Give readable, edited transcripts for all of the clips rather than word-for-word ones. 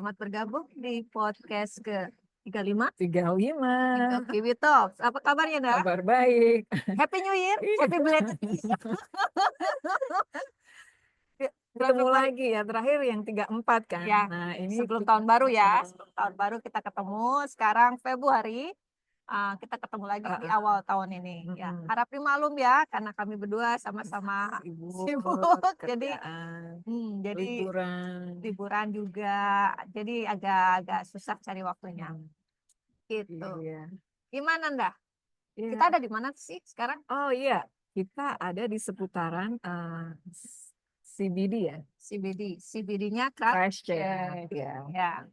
Selamat bergabung di podcast ke-35 35. Kiwi Talks. Apa kabarnya, Dah? Kabar baik. Happy New Year, happy belated. Ketemu lagi ya, terakhir yang 34 kan. Ya, Nah, ini sebelum tahun baru ya. Sebelum tahun baru kita ketemu. Sekarang Februari, kita ketemu lagi di awal tahun ini. Ya, harap dimaklum ya, karena kami berdua sama-sama sibuk. Jadi liburan juga. Jadi agak susah cari waktunya. Gitu. Iya. Gimana, Ndah? Iya. Kita ada di mana sih sekarang? Oh iya, kita ada di seputaran CBD ya. CBD-nya Christchurch. Ya.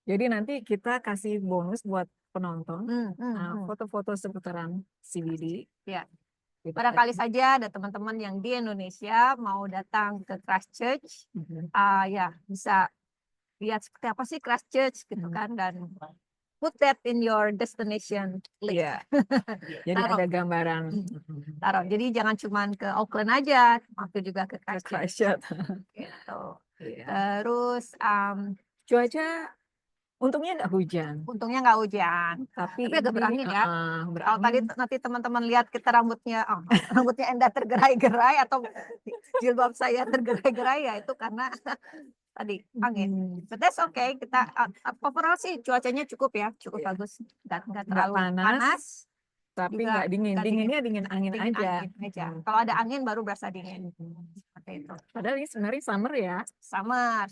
Jadi nanti kita kasih bonus buat penonton foto-foto seputaran CBD. Ya. Barangkali saja ada teman-teman yang di Indonesia mau datang ke Christchurch, ya bisa lihat seperti apa sih Christchurch gitu kan, dan put that in your destination list. Yeah. Jadi ada gambaran. Taruh. Jadi jangan cuma ke Auckland aja, mampir juga ke Christchurch. Gitu. Yeah. Terus cuaca untungnya nggak hujan. Untungnya nggak hujan. Tapi agak berangin ya. Kalau tadi nanti teman-teman lihat kita rambutnya Enda tergerai-gerai atau jilbab saya tergerai-gerai, ya itu karena tadi angin. But that's okay. Kita overall sih cuacanya cukup ya, cukup bagus. Nggak terlalu panas. Tapi nggak dingin. Dinginnya dingin angin aja. Kalau ada angin baru berasa dingin. Seperti itu. Padahal ini sebenarnya summer ya. Summer.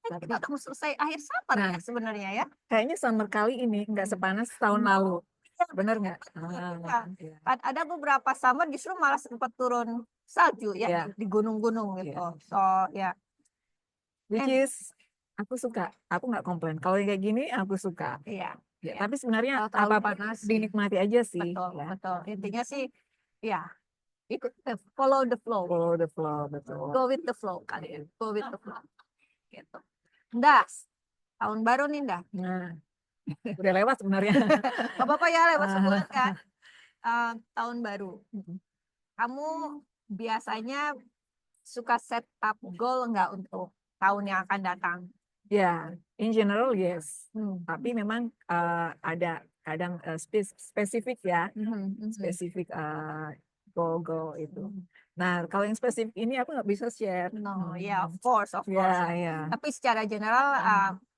Kita udah mau selesai akhir summer ya sebenarnya ya. Kayaknya summer kali ini nggak sepanas tahun lalu. Bener nggak? Ada beberapa summer justru malah sempat turun salju ya di gunung-gunung gitu. So ya. Which is aku suka. Aku nggak komplain. Kalau kayak gini aku suka. Iya. Ya, tapi sebenarnya apa panas dinikmati aja sih. Betul. Intinya sih ya ikut follow the flow. Betul. Go with the flow kali ya. Go with the flow. Gitu. Ndah, tahun baru nih, Ndah. Nah, udah lewat sebenarnya. Gak apa-apa ya, lewat sebulan kan. Tahun baru. Kamu biasanya suka set up goal nggak untuk tahun yang akan datang? Ya, in general yes. Tapi memang ada kadang spesifik ya, spesifik goal itu. Nah, kalau yang spesifik ini aku nggak bisa share. No, yeah, of course. Yeah. Tapi secara general,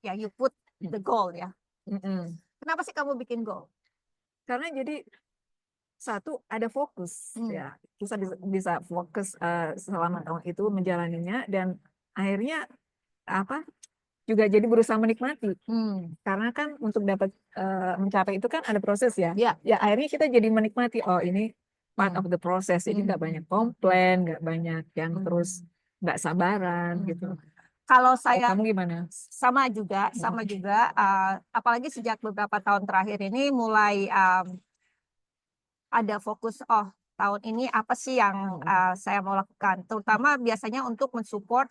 ya you put the goal ya. Kenapa sih kamu bikin goal? Karena jadi satu ada fokus ya, kita bisa fokus selama tahun itu menjalaninya, dan akhirnya juga jadi berusaha menikmati. Karena kan untuk dapat mencapai itu kan ada proses ya. Ya akhirnya kita jadi menikmati. Oh ini part of the process. Jadi nggak banyak komplain, nggak banyak yang terus nggak sabaran gitu. Kalau saya kamu gimana? Sama juga. Apalagi sejak beberapa tahun terakhir ini mulai ada fokus. Tahun ini apa sih yang saya mau lakukan? Terutama biasanya untuk mensupport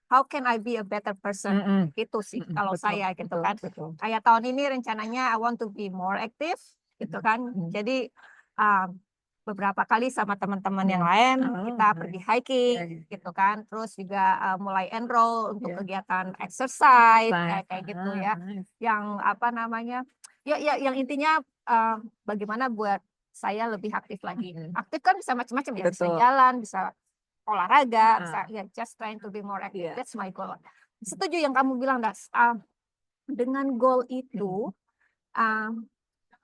how can I be a better person? Itu sih kalau saya gitu kan. Kayak tahun ini rencananya I want to be more active gitu kan. Jadi beberapa kali sama teman-teman yang lain kita pergi hiking gitu kan. Terus juga mulai enroll untuk kegiatan exercise kayak gitu ya. Yang apa namanya? Ya yang intinya bagaimana buat saya lebih aktif lagi. Aktif kan bisa macam-macam ya. Bisa jalan, bisa olahraga, ya just trying to be more active. That's my goal. Setuju yang kamu bilang, Das. Dengan goal itu,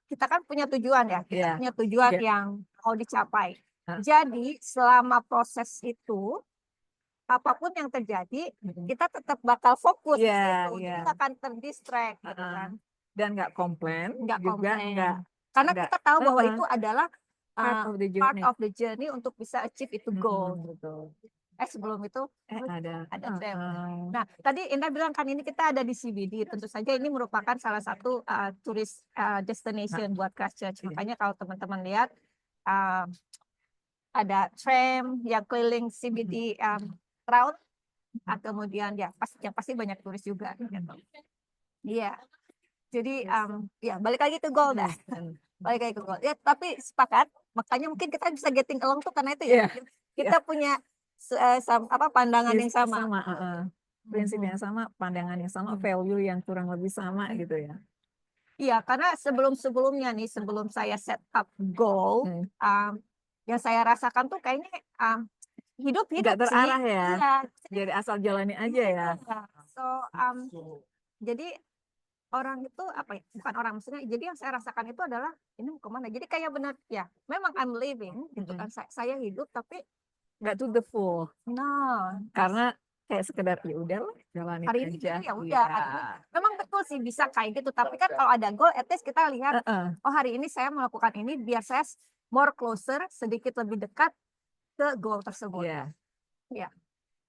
kita kan punya tujuan ya. Kita punya tujuan yang mau dicapai. Jadi selama proses itu, apapun yang terjadi, kita tetap bakal fokus. Kita akan terdistract, gitu kan. Dan nggak komplain. Karena kita tahu bahwa itu adalah part of the journey untuk bisa achieve itu goal. Sebelum itu ada frame. Nah, tadi Indah bilang kan ini kita ada di CBD. Tentu saja ini merupakan salah satu tourist destination buat Christchurch. Makanya kalau teman-teman lihat ada tram yang keliling CBD route. Kemudian yang pasti banyak turis juga. Iya. Jadi ya balik lagi ke goal dah. Ya, tapi sepakat, makanya mungkin kita bisa getting along tuh karena itu ya. Kita punya pandangan yang sama. prinsip yang sama, pandangan yang sama, value yang kurang lebih sama gitu ya. Iya, karena sebelum-sebelumnya nih, sebelum saya set up goal, yang saya rasakan tuh kayaknya hidup Nggak sih. terarah ya. Iya. Jadi asal jalani aja ya. So, jadi orang itu apa ya? Bukan orang, maksudnya. Jadi yang saya rasakan itu adalah ini mau kemana? Jadi kayak benar ya, memang I'm living gitu kan. Saya hidup tapi Nggak to the full. Karena kayak sekedar ya udahlah jalanin hari ini aja. ya udah. Memang betul sih bisa kayak gitu. Tapi kan kalau ada goal, at least kita lihat, oh hari ini saya melakukan ini biar saya more closer, sedikit lebih dekat ke goal tersebut. Ya.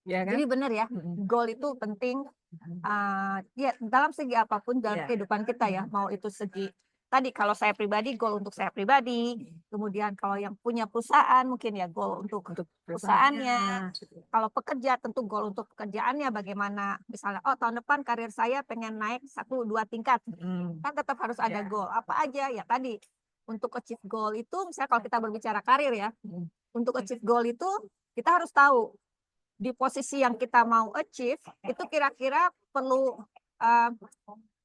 Ya kan? Jadi benar ya, goal itu penting. Ya dalam segi apapun dalam kehidupan kita ya, mau itu segi tadi kalau saya pribadi goal untuk saya pribadi, kemudian kalau yang punya perusahaan mungkin ya goal untuk perusahaannya, kalau pekerja tentu goal untuk pekerjaannya bagaimana, misalnya oh tahun depan karir saya pengen naik 1-2 tingkat, kan tetap harus ada goal apa aja ya tadi untuk achieve goal itu, misalnya kalau kita berbicara karir ya, untuk achieve goal itu kita harus tahu di posisi yang kita mau achieve itu kira-kira perlu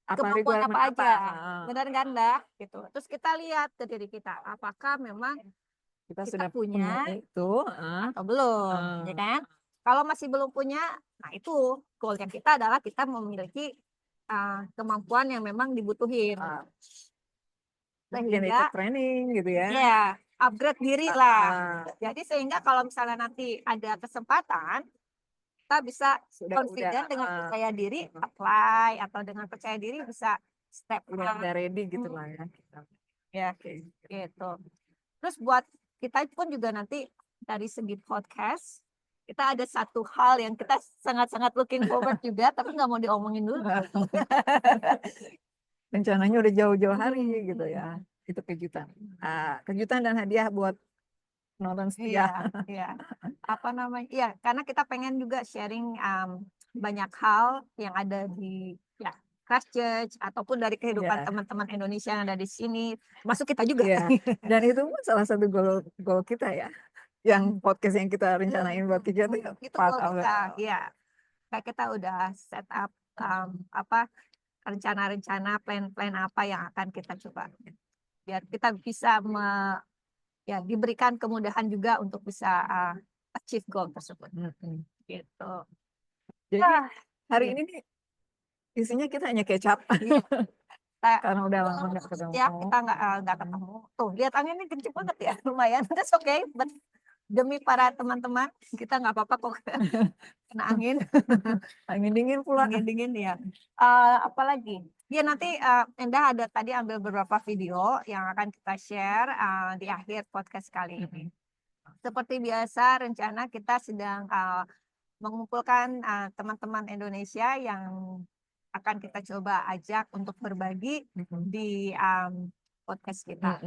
kemampuan apa aja, benar kan dah gitu. Terus kita lihat ke diri kita, apakah memang kita sudah punya itu atau belum, ya kan? Kalau masih belum punya, nah itu goalnya kita adalah kita memiliki kemampuan yang memang dibutuhin, sehingga training gitu ya. Ya, upgrade diri lah. Jadi sehingga kalau misalnya nanti ada kesempatan, kita bisa confident dengan percaya diri apply, atau dengan percaya diri bisa step udah ready gitu lah ya. Ya, gitu. Terus buat kita pun juga nanti dari segi podcast, kita ada satu hal yang kita sangat-sangat looking forward juga, tapi nggak mau diomongin dulu. Rencananya udah jauh-jauh hari gitu ya. Itu kejutan. Kejutan dan hadiah buat nonton setia. Iya. Apa namanya? Iya, karena kita pengen juga sharing banyak hal yang ada di Christchurch ataupun dari kehidupan teman-teman Indonesia yang ada di sini, masuk kita juga. Dan itu pun salah satu goal kita ya. Yang podcast yang kita rencanain buat kegiatan itu goal kita. Iya. Kayak kita udah set up apa rencana-rencana, plan-plan apa yang akan kita coba. Biar kita bisa diberikan kemudahan juga untuk bisa achieve goal tersebut. Gitu. Jadi hari ini nih isinya kita hanya kecap. Karena udah lama nggak ketemu. Ya, kita nggak ketemu. Tuh, lihat anginnya kenceng banget ya, lumayan. That's okay. But demi para teman-teman, kita nggak apa-apa kok kena angin. Angin dingin pula. Angin dingin ya. Apalagi? Ya nanti Endah ada tadi ambil beberapa video yang akan kita share di akhir podcast kali ini. Seperti biasa, rencana kita sedang mengumpulkan teman-teman Indonesia yang akan kita coba ajak untuk berbagi di podcast kita.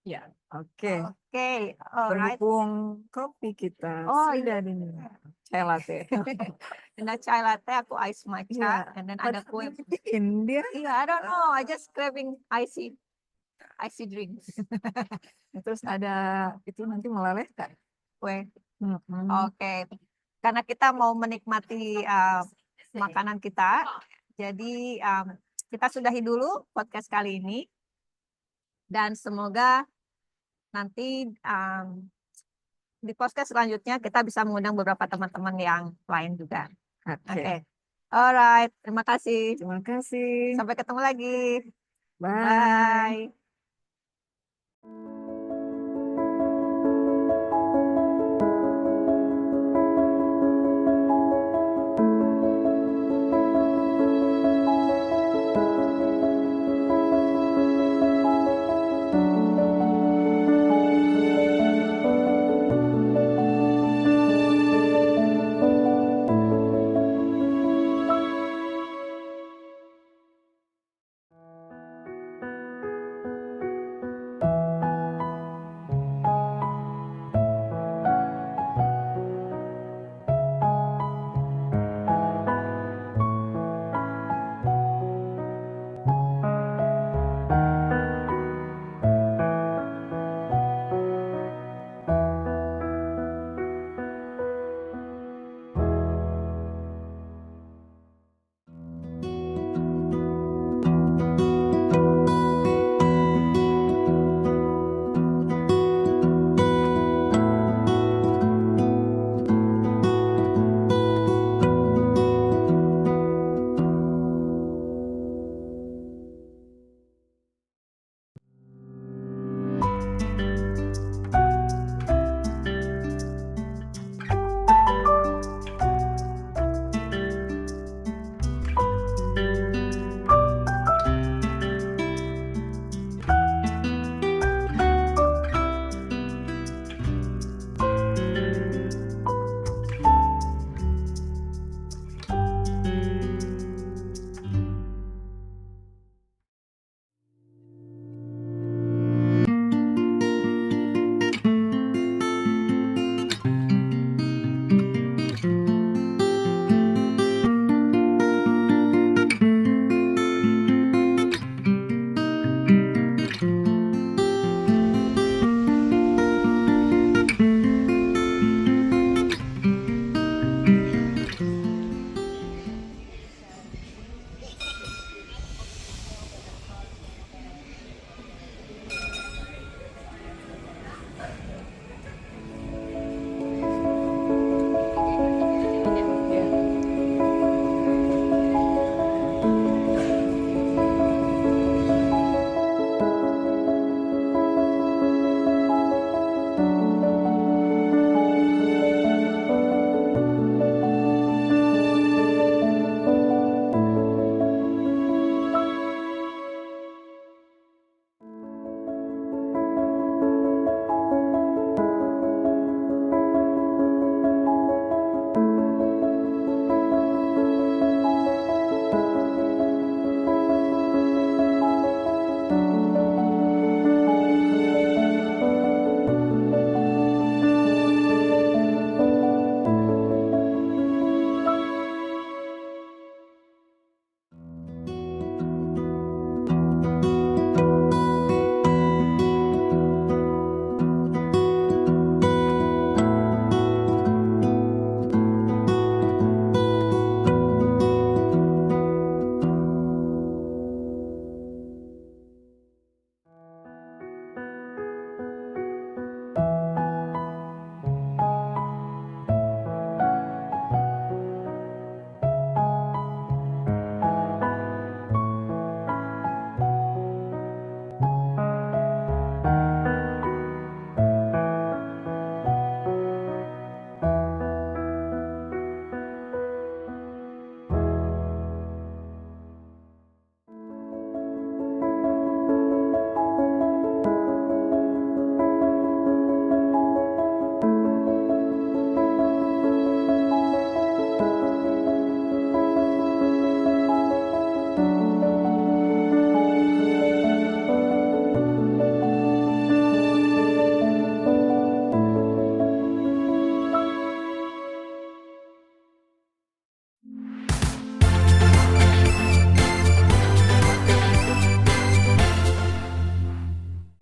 Ya, oke. Alright. Berhubung kopi kita sudah ini chai latte. Ada chai latte, aku ice matcha, and then ada kue. India. Iya, I don't know. I just craving icy drinks. Terus ada itu nanti meleleh kan? Kue. Oke. Karena kita mau menikmati makanan kita, jadi kita sudahi dulu podcast kali ini, dan semoga nanti di podcast selanjutnya kita bisa mengundang beberapa teman-teman yang lain juga. Oke. Alright, terima kasih. Terima kasih. Sampai ketemu lagi. Bye.